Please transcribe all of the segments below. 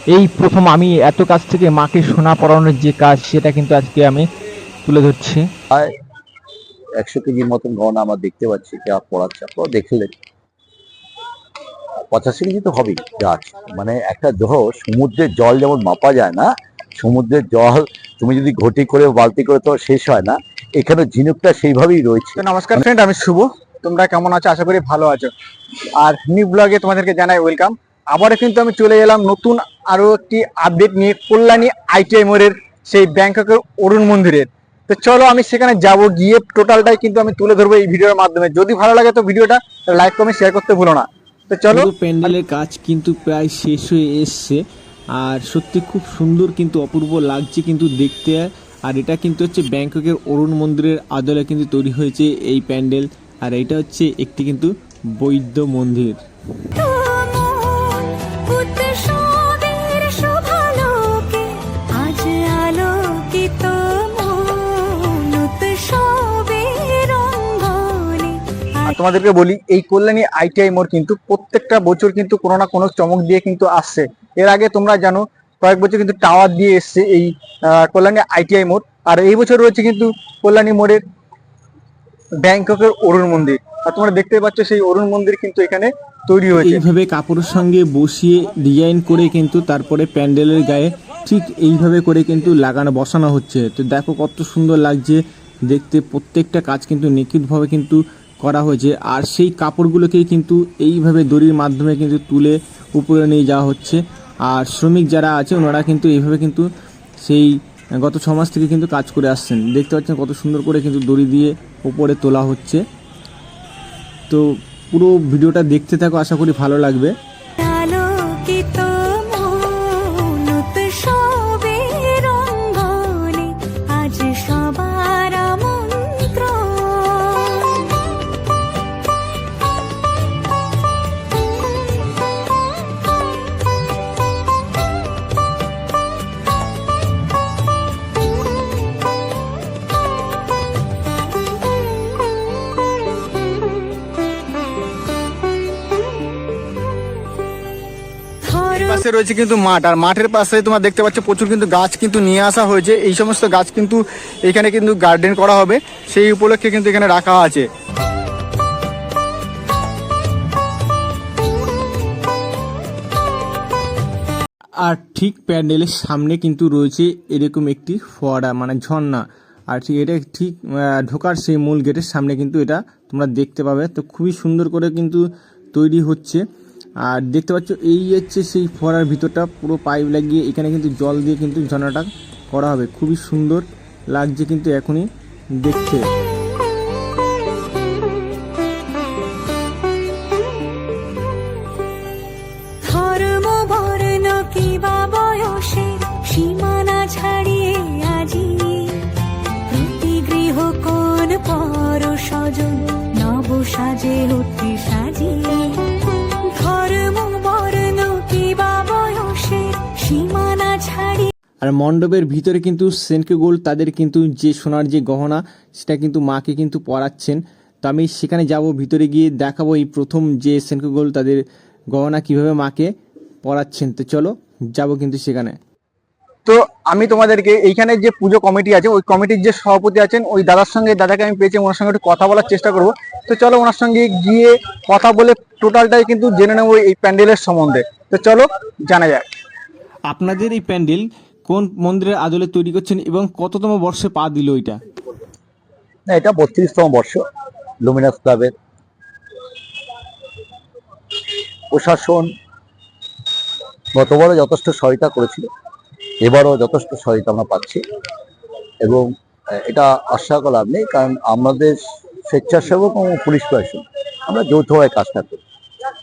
এই প্রথম আমি এত কাছ থেকে মাকে সোনা পরানোর যে কাজ সেটা কিন্তু আজকে আমি তুলে ধরছি। প্রায় 100 কেজির মতন গহনা আমরা দেখতে পাচ্ছি যা পড়াচ্ছে, আপনারা দেখলেন 85 কেজি তো হবেই গাছ। মানে একটা সমুদ্রের জল যেমন মাপা যায় না, সমুদ্রের জল তুমি যদি ঘটি করে বালতি করে তো শেষ হয় না, এখানে ঝিনুকটা সেইভাবেই রয়েছে। তো নমস্কার ফ্রেন্ড, আমি শুভ। তোমরা কেমন আছো? আশা করি ভালো আছো। আর নিউ ব্লগে তোমাদেরকে জানাই ওয়েলকাম। আবারও কিন্তু আমি চলে এলাম নতুন আরো একটি আপডেট নিয়ে, কল্যাণী আইটিআই মোড়ের সেই ব্যাংককের অরুণ মন্দিরের। তো চলো আমি সেখানে যাব, গিয়ে টোটালটাই কিন্তু আমি তুলে ধরবো এই ভিডিওর মাধ্যমে। যদি ভালো লাগে তো ভিডিওটা লাইক কমেন্ট শেয়ার করতে ভুলো না। তো চলো। প্যান্ডেলের কাজ কিন্তু প্রায় শেষ হয়ে এসছে, আর সত্যি খুব সুন্দর কিন্তু অপূর্ব লাগছে কিন্তু দেখতে। আর এটা কিন্তু হচ্ছে ব্যাংককের অরুণ মন্দিরের আদলে কিন্তু তৈরি হয়েছে এই প্যান্ডেল। আর এটা হচ্ছে একটি কিন্তু বৌদ্ধ মন্দির। তোমাদেরকে বলি, এই কল্যাণী আইটিআই মোড় কিন্তু প্রত্যেকটা বছর কিন্তু কোনো না কোনো চমক দিয়ে কিন্তু আসছে। এর আগে তোমরা জানো কয়েক বছর কিন্তু টাওয়ার দিয়ে এসছে এই কল্যাণী আইটিআই মোড়। আর এই বছর রয়েছে কিন্তু কল্যাণী মোড়ের ব্যাংককের অরুণ মন্দির। আর তোমরা দেখতে পাচ্ছ সেই অরুণ মন্দির কিন্তু এখানে তৈরি হয়েছে। এইভাবে কাপড়ের সঙ্গে বসিয়ে ডিজাইন করে কিন্তু তারপরে প্যান্ডেলের গায়ে ঠিক এইভাবে করে কিন্তু বসানো হচ্ছে। তো দেখো কত সুন্দর লাগছে দেখতে, প্রত্যেকটা কাজ কিন্তু নিখুঁতভাবে কিন্তু করা হয়েছে। আর সেই কাপড়গুলোকেই কিন্তু এইভাবে দড়ির মাধ্যমে কিন্তু তুলে উপরে নিয়ে যাওয়া হচ্ছে। আর শ্রমিক যারা আছে ওনারা কিন্তু এইভাবে কিন্তু সেই গত 6 মাস থেকে কিন্তু কাজ করে আসছেন। দেখতে পাচ্ছেন কত সুন্দর করে কিন্তু দড়ি দিয়ে উপরে তোলা হচ্ছে। তো পুরো ভিডিওটা দেখতে থাকো, আশা করি ভালো লাগবে। পাশে রয়েছে কিন্তু মাঠ, আর মাঠের পাশে তোমরা দেখতে পাচ্ছ প্রচুর কিন্তু গাছ কিন্তু নিয়ে আসা হয়েছে। এই সমস্ত গাছ কিন্তু এখানে কিন্তু গার্ডেন করা হবে, সেই উপলক্ষে কিন্তু এখানে রাখা আছে। আর ঠিক প্যান্ডেলের সামনে কিন্তু রয়েছে এরকম একটি ফোয়ারা, মানে ঝর্ণা। আর ঠিক এটা ঠিক ঢোকার সেই মূল গেটের সামনে কিন্তু এটা তোমরা দেখতে পাবে। তো খুবই সুন্দর করে কিন্তু তৈরি হচ্ছে। আর দেখতে পাচ্ছ এই হচ্ছে সেই ফোয়ারার ভিতরটা, পুরো পাইপ লাগিয়ে এখানে কিন্তু জল দিয়ে কিন্তু ঝর্ণাটা করা হবে। খুবই সুন্দর লাগছে কিন্তু এখনই দেখতে। আর মণ্ডপের ভিতরে কিন্তু সেনকে গোল্ড তাদের কিন্তু যে সোনার যে গহনা সেটা কিন্তু মাকে কিন্তু পরাচ্ছেন। তো আমি সেখানে যাব, ভিতরে গিয়ে দেখাবো এই প্রথম যে সেনকে গোল্ড তাদের গহনা কিভাবে মাকে পরাচ্ছেন। তো চলো যাব কিন্তু সেখানে। তো আমি তোমাদেরকে এইখানে যে পুজো কমিটি আছে, ওই কমিটির যে সভাপতি আছেন ওই দাদাকে আমি পেয়েছি, ওনার সঙ্গে একটু কথা বলার চেষ্টা করব। তো চলো ওনার সঙ্গে গিয়ে কথা বলে টোটালটাই কিন্তু জেনে নেবো এই প্যান্ডেলের সম্বন্ধে। তো চলো জানা যাক। আপনাদের এই প্যান্ডেল কোন মন্দিরের আদলে তৈরি করছেন এবং কততম বর্ষে পা দিল এটা? না, এটা 32তম বর্ষ। লুমিনাস ক্লাবের প্রশাসন গতবারও যথেষ্ট সহায়তা করেছিল, এবারও যথেষ্ট সহায়তা আমরা পাচ্ছি। এবং এটা আশা করা লাভ নেই, কারণ আমাদের স্বেচ্ছাসেবক এবং পুলিশ প্রশাসন আমরা যৌথভাবে কাজটা করি।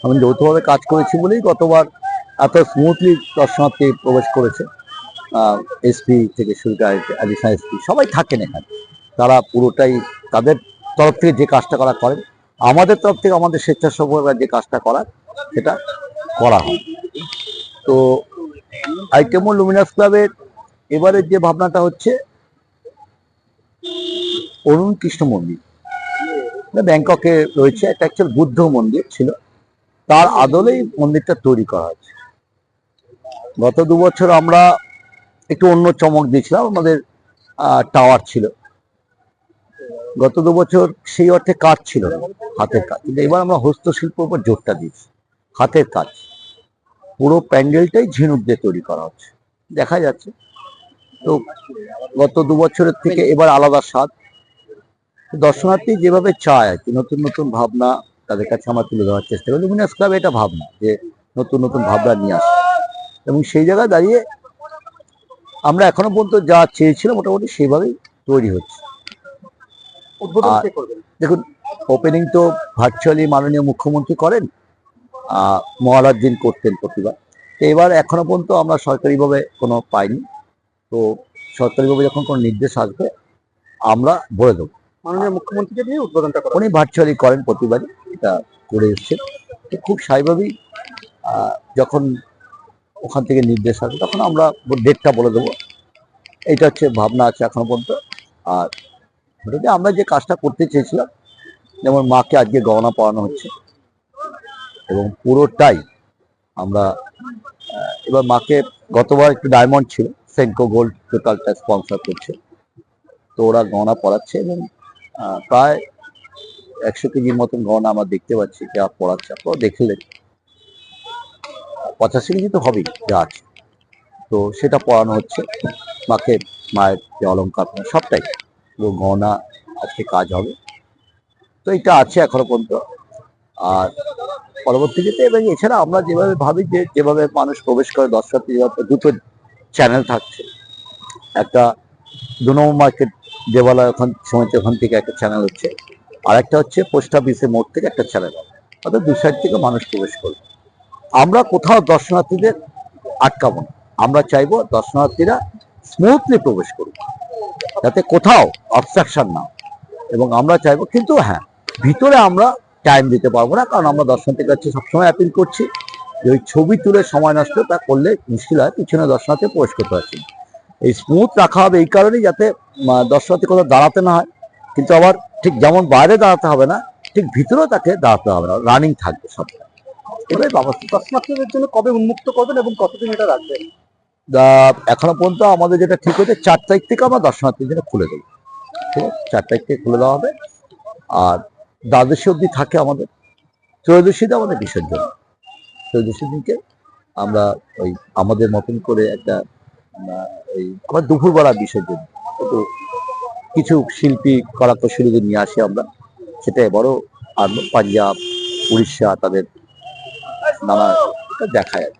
আমি যৌথভাবে কাজ করেছি বলেই গতবার এত স্মুথলি দর্শনার্থী প্রবেশ করেছে। এসপি থেকে শুরু করে অ্যাডিশনাল এসপি সবাই থাকেন এখানে, তারা পুরোটাই তাদের তরফ থেকে যে কাজটা করেন। আমাদের তরফ থেকে আমাদের স্বেচ্ছাসেবকরা যে কাজটা করার সেটা করা হয়। তো আইটিআই মোড় লুমিনাস ক্লাবের এবারের যে ভাবনাটা হচ্ছে অরুণ কৃষ্ণ মন্দির, ব্যাংককে রয়েছে, একটা অ্যাকচুয়াল বুদ্ধ মন্দির ছিল, তার আদলেই মন্দিরটা তৈরি করা হয়েছে। গত 2 বছর আমরা একটু অন্য চমক দিয়েছিলাম। আমাদের টাওয়ার ছিল, গত 2 বছর সেই অর্থে কাজ ছিল না, হাতের কাজ। কিন্তু এবার আমরা হস্তশিল্পের উপর জোরটা দিয়েছি, হাতের কাজ। পুরো প্যান্ডেলটাই ঝিনুক দিয়ে তৈরি করা হচ্ছে, দেখা যাচ্ছে। তো গত 2 বছরের থেকে এবার আলাদা স্বাদ। দর্শনার্থী যেভাবে চায় আর কি, নতুন নতুন ভাবনা তাদের কাছে আমরা তুলে ধরার চেষ্টা করি। লুমিনাস ক্লাব এটা ভাবনা যে নতুন নতুন ভাবনা নিয়ে আসে, এবং সেই জায়গায় দাঁড়িয়ে আমরা এখনো পর্যন্ত যা চেয়েছিলাম মোটামুটি সেইভাবেই তৈরি হচ্ছে। উদ্বোধন আর কে করবেন? দেখুন, ওপেনিং তো ভার্চুয়ালি মাননীয় মুখ্যমন্ত্রী করেন, মহারাজ দিন করতেন প্রতিবার। তো এবার এখনো পর্যন্ত আমরা সরকারিভাবে কোনো পাইনি। তো সরকারিভাবে যখন কোনো নির্দেশ আসবে আমরা বলে দেবো। মাননীয় মুখ্যমন্ত্রীকে দিয়ে উদ্বোধনটা করা উনি ভার্চুয়ালি করেন প্রতিবারই, এটা করে এসছেন। তো খুব স্বাভাবিক যখন ওখান থেকে নির্দেশ আসবে তখন আমরা ডেটটা বলে দেবো। এইটা হচ্ছে ভাবনা আছে এখনো পর্যন্ত। আর ওটাতে আমরা যে কাজটা করতে চেয়েছিলাম, যেমন মাকে আজকে গহনা পরানো হচ্ছে, এবং পুরোটাই আমরা এবার মাকে, গতবার একটু ডায়মন্ড ছিল, সেনকো গোল্ড টোটালটা স্পন্সর করছে। তো ওরা গহনা পরাচ্ছে, এবং প্রায় 100 কেজির মতন গহনা আমরা দেখতে পাচ্ছি যা পড়াচ্ছে। আপনারা দেখলেন 85 কেজি তো হবেই যা আছে। তো সেটা পড়ানো হচ্ছে মাকে, মায়ের যে অলঙ্কার সবটাই, এবং গহনা আজকে কাজ হবে। তো এটা আছে এখনো পর্যন্ত। আর পরবর্তীতে, এবং এছাড়া আমরা যেভাবে ভাবি যে যেভাবে মানুষ প্রবেশ করে, দর্শনার্থী যেভাবে, দুটো চ্যানেল থাকছে। একটা 2 নম্বর মার্কেট দেবালয় ওখান সময় ওখান থেকে একটা চ্যানেল হচ্ছে, আর একটা হচ্ছে পোস্ট অফিসের মোড় থেকে একটা চ্যানেল হবে। অর্থাৎ 2 সাইড থেকে মানুষ প্রবেশ করবে। আমরা কোথাও দর্শনার্থীদের আটকাবো না, আমরা চাইবো দর্শনার্থীরা স্মুথলি প্রবেশ করুক, যাতে কোথাও অবস্ট্রাকশন না হয়। এবং আমরা চাইবো, কিন্তু হ্যাঁ, ভিতরে আমরা টাইম দিতে পারবো না, কারণ আমরা দর্শনার্থীর কাছে সবসময় অ্যাপিল করছি যে ওই ছবি তুলে সময় নষ্ট তা করলে মুশকিল হয়, পিছনে দর্শনার্থী প্রবেশ করতে পারছি না। এই স্মুথ রাখা হবে এই কারণেই, যাতে দর্শনার্থী কোথাও দাঁড়াতে না হয়, কিন্তু আবার ঠিক যেমন বাইরে দাঁড়াতে হবে না, ঠিক ভিতরেও তাকে দাঁড়াতে হবে না, রানিং থাকবে সব। এটাই ব্যবস্থা। দর্শনার্থীদের জন্য কবে উন্মুক্ত করবেন এবং কতদিন এটা রাখবেন? এখনো পর্যন্ত আমাদের যেটা ঠিক হচ্ছে 4 তারিখ থেকে আমরা দর্শনার্থীর জন্য খুলে দেবো। ঠিক আছে, 4 তারিখ থেকে খুলে দেওয়া হবে। আর দ্বাদশী অবধি থাকে আমাদের, ত্রয়োদশীতে আমাদের বিসর্জন। ত্রয়োদশী দিনকে আমরা ওই আমাদের মতন করে একটা ওই আমার দুপুরবেলা বিসর্জন, তো কিছু শিল্পী কলাকুশলীদের নিয়ে আসি আমরা। সেটা এবারও আর পাঞ্জাব, উড়িষ্যা, তাদের নানা দেখা যায়।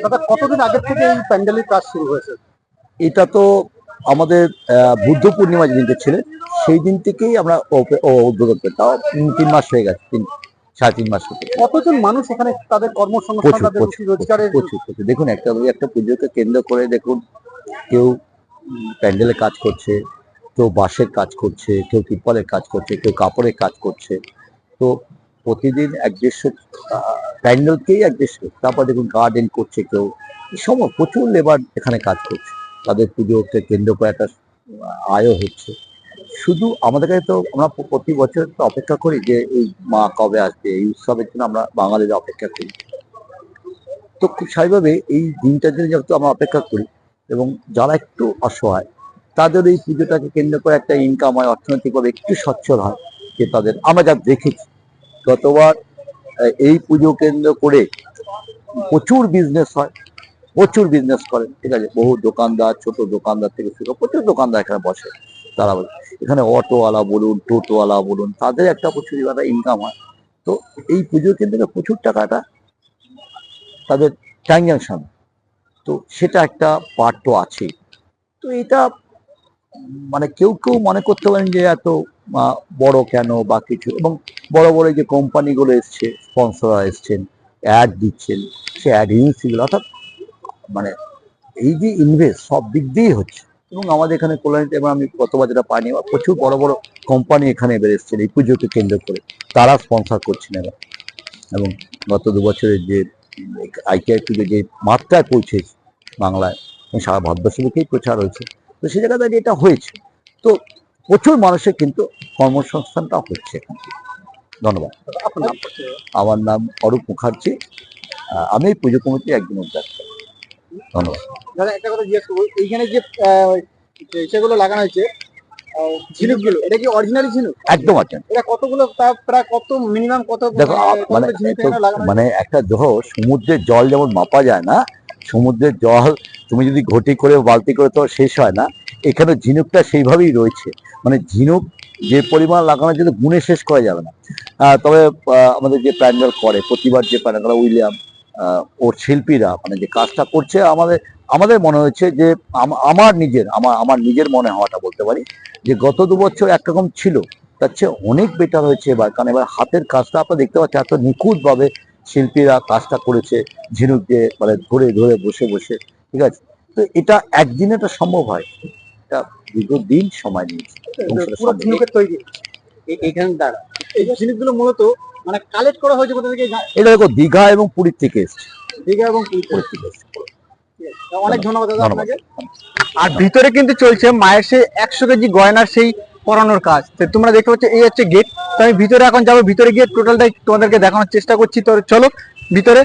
দাদা, কতদিন আগে থেকে এই প্যান্ডেলের কাজ শুরু হয়েছে? এটা তো আমাদের বুদ্ধ পূর্ণিমা যেদিনকে ছিলেন সেই দিন থেকেই আমরা উদ্বোধন করি। তাও 3 মাস হয়ে গেছে, 3-3.5 মাস হয়ে গেছে। কতজন মানুষ এখানে তাদের কর্মসংস্থান, প্রচুর তাদের প্রচুর রোজগারের? প্রচুর প্রচুর। দেখুন, একটা পুজোকে কেন্দ্র করে দেখুন, কেউ প্যান্ডেলের কাজ করছে, কেউ বাঁশের কাজ করছে, কেউ তিরপলের কাজ করছে, কেউ কাপড়ের কাজ করছে। তো প্রতিদিন 1-150 প্যান্ডেলকেই 1-150। তারপর দেখুন গার্ডেন করছে কেউ, এই সময় প্রচুর লেবার এখানে কাজ করছে। তাদের পুজোকে কেন্দ্র করে একটা আয়ও হচ্ছে। শুধু আমাদের কাছে তো আমরা প্রতি বছর তো অপেক্ষা করি যে এই মা কবে আসবে, এই উৎসবের জন্য আমরা বাঙালিরা অপেক্ষা করি। তো খুব স্বাভাবিকভাবে এই দিনটার জন্য যেহেতু আমরা অপেক্ষা করি, এবং যারা একটু অসহায় তাদের এই পুজোটাকে কেন্দ্র করে একটা ইনকাম হয়, অর্থনৈতিকভাবে একটু সচ্ছল হয়, যে তাদের আমরা যা দেখেছি গতবার এই পুজো কেন্দ্র করে প্রচুর বিজনেস হয়, প্রচুর বিজনেস করেন। ঠিক আছে, বহু দোকানদার, ছোট দোকানদার থেকে শুরু প্রচুর দোকানদার এখানে বসে। তারা এখানে অটোওয়ালা বলুন, টোটোওয়ালা বলুন, তাদের একটা প্রচুর একটা ইনকাম হয়। তো এই পুজো কেন্দ্রে প্রচুর টাকাটা তাদের ট্রানজাকশন, তো সেটা একটা পার্ট তো আছেই। তো এটা মানে কেউ কেউ মনে করতে পারেন যে এত বড় কেন বা কিছু, এবং বড় বড় যে কোম্পানিগুলো এসছে, স্পন্সররা এসছেন, অ্যাড দিচ্ছেন, সে অ্যাড এজেন্সিগুলো, অর্থাৎ মানে এই যে ইনভেস্ট সব দিক দিয়েই হচ্ছে। এবং আমাদের এখানে কল্যাণীতে, এবং আমি গতবার যেটা পাইনি, প্রচুর বড় বড় কোম্পানি এখানে এবার এসছেন এই পুজোকে কেন্দ্র করে, তারা স্পন্সর করছেন এবার। এবং গত 2 বছরের যে আইটিআই পুজো যে মাত্রায় পৌঁছেছে বাংলায়, এবং সারা ভারতবর্ষেই প্রচার হয়েছে, তো সেই জায়গায় দাঁড়িয়ে এটা হয়েছে। তো প্রচুর মানুষের কিন্তু কর্মসংস্থানটা হচ্ছে এখানে। ধন্যবাদ। আমার নাম অরূপ মুখার্জি, আমি এই পুজো কমিটির একজন অধ্যক্ষ। ধন্যবাদ। দাদা একটা কথা জিজ্ঞেস করবো, এইখানে যে সেগুলো লাগানো হয়েছে ঝিনুকগুলো, এটা কি অরিজিনালি ঝিনুক? একদম আছেন। এটা কতগুলো প্রায় কত মিনিমাম কত দেখো মানে কতগুলো ঝিনুক তো এখানে লাগানো হয়েছে? মানে একটা সমুদ্রের জল যেমন মাপা যায় না, সমুদ্রের জল তুমি যদি ঘটি করে বালতি করে তো শেষ হয় না, এখানে ঝিনুকটা সেইভাবেই রয়েছে। মানে ঝিনুক যে পরিমাণ লাগানোর জন্য গুণে শেষ করা যাবে না। তবে আমাদের যে প্যান্ডেল করে প্রতিবার, যে প্যান্ডেল উইলিয়াম ওর শিল্পীরা মানে যে কাজটা করছে, আমাদের আমাদের মনে হয়েছে যে আমার নিজের মনে হওয়াটা বলতে পারি যে গত 2 বছর একরকম ছিল, তার চেয়ে অনেক বেটার হয়েছে এবার। কারণ এবার হাতের কাজটা আপনারা দেখতে পাচ্ছেন, এত নিখুঁতভাবে শিল্পীরা কাজটা করেছে ঝিনুক দিয়ে, মানে ধরে ধরে বসে বসে। ঠিক আছে, তো এটা একদিনে এটা সম্ভব হয়, এটা দীর্ঘদিন সময় নিয়েছে এবং সেটা পুরো সম্ভব। ঝিনুকের তৈরি এখানে দ্বারা এই ঝিনুকগুলো মূলত মানে কালেক্ট করা হয়েছে কোথা থেকে? এটা দেখো দীঘা এবং পুরীর থেকে এসছে। দীঘা এবং পুরীর থেকে এসছে। অনেক ধন্যবাদ দাদা ধন্যবাদ। আপনাকে। আর ভিতরে কিন্তু চলছে মায়ের সেই 100 কেজি গয়নার সেই পরানোর কাজ। তো তোমরা দেখতে পাচ্ছ এই হচ্ছে গেট। তো আমি ভিতরে এখন যাবো, ভিতরে গিয়ে টোটালটাই তোমাদেরকে দেখানোর চেষ্টা করছি। তো চলো ভিতরে,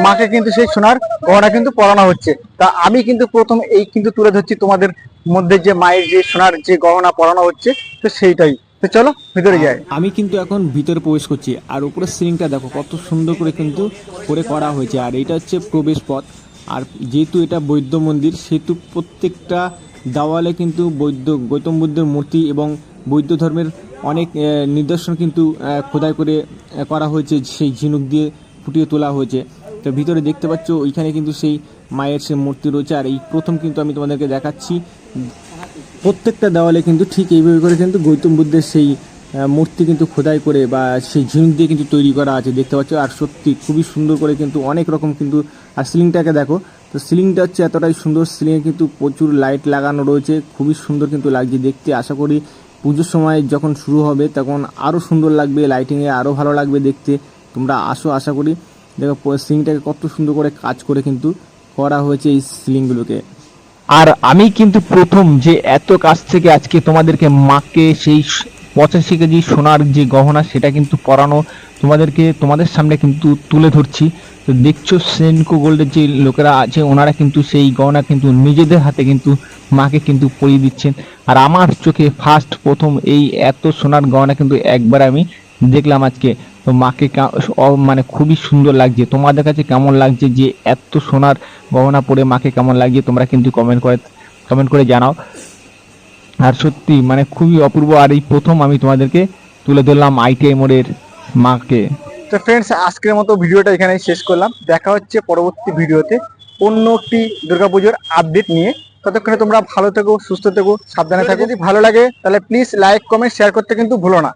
মাকে কিন্তু সেই সোনার গহনা কিন্তু পরানো হচ্ছে। তা আমি কিন্তু প্রথম এই কিন্তু তুলে ধরছি তোমাদের মধ্যে যে মায়ের যে সোনার যে গহনা পরানো হচ্ছে, তো সেইটাই। তো চলো ভিতরে যাই। আমি কিন্তু এখন ভিতরে প্রবেশ করছি, আর উপরের সিলিংটা দেখো কত সুন্দর করে কিন্তু করা হয়েছে। আর এটা হচ্ছে প্রবেশ পথ। আর যেহেতু এটা বৌদ্ধ মন্দির, সেহেতু প্রত্যেকটা দেওয়ালে কিন্তু গৌতম বুদ্ধের মূর্তি এবং বৌদ্ধ ধর্মের অনেক নিদর্শন কিন্তু খোদাই করে করা হয়েছে, সেই ঝিনুক দিয়ে ফুটিয়ে তোলা হয়েছে। তো ভিতরে দেখতে পাচ্ছ ওইখানে কিন্তু সেই মায়ের সেই মূর্তি রয়েছে। আর এই প্রথম কিন্তু আমি তোমাদেরকে দেখাচ্ছি, প্রত্যেকটা দেওয়ালে কিন্তু ঠিক এইভাবে করে কিন্তু গৌতম বুদ্ধের সেই মূর্তি কিন্তু খোদাই করে বা সেই ঝিনুক দিয়ে কিন্তু তৈরি করা আছে, দেখতে পাচ্ছ। আর সত্যি খুবই সুন্দর করে কিন্তু অনেক রকম কিন্তু। আর সিলিংটাকে দেখো, তো সিলিংটা হচ্ছে এতটাই সুন্দর, সিলিংয়ে কিন্তু প্রচুর লাইট লাগানো রয়েছে, খুবই সুন্দর কিন্তু লাগছে দেখতে। আশা করি পুজোর সময় যখন শুরু হবে তখন আরও সুন্দর লাগবে, লাইটিংয়ে আরও ভালো লাগবে দেখতে। তোমরা আসো, আশা করি। দেখো সিলিংটাকে কত সুন্দর করে কাজ করে কিন্তু করা হয়েছে এই সিলিংগুলোকে। আর আমি কিন্তু প্রথম যে এত কাছ থেকে আজকে তোমাদেরকে মাকে সেই 85 কেজি সোনার যে গহনা সেটা কিন্তু পরানো তোমাদের সামনে কিন্তু তুলে ধরছি। তো দেখছো সেনকো গোল্ডের যে লোকেরা আছে, ওনারা কিন্তু সেই গহনা কিন্তু নিজেদের হাতে কিন্তু মাকে কিন্তু পরিয়ে দিচ্ছেন। আর আমার চোখে প্রথম এই এত সোনার গহনা কিন্তু একবার আমি দেখলাম আজকে। তো মাকে মানে খুবই সুন্দর লাগছে। তোমাদের কাছে কেমন লাগছে যে এত সোনার গহনা পরে মাকে কেমন লাগছে, তোমরা কিন্তু কমেন্ট করে জানাও। আর সত্যি মানে খুবই অপূর্ব। আর এই প্রথম আমি তোমাদেরকে তুলে ধরলাম ITI মোড়ের মাকে। তো ফ্রেন্ডস, আজকের মতো ভিডিওটা এখানেই শেষ করলাম। দেখা হচ্ছে পরবর্তী ভিডিওতে অন্য একটি দুর্গাপুজোর আপডেট নিয়ে। ততক্ষণে তোমরা ভালো থেকো, সুস্থ থেকো, সাবধানে থাকো। যদি ভালো লাগে তাহলে প্লিজ লাইক, কমেন্ট, শেয়ার করতে কিন্তু ভুলো না।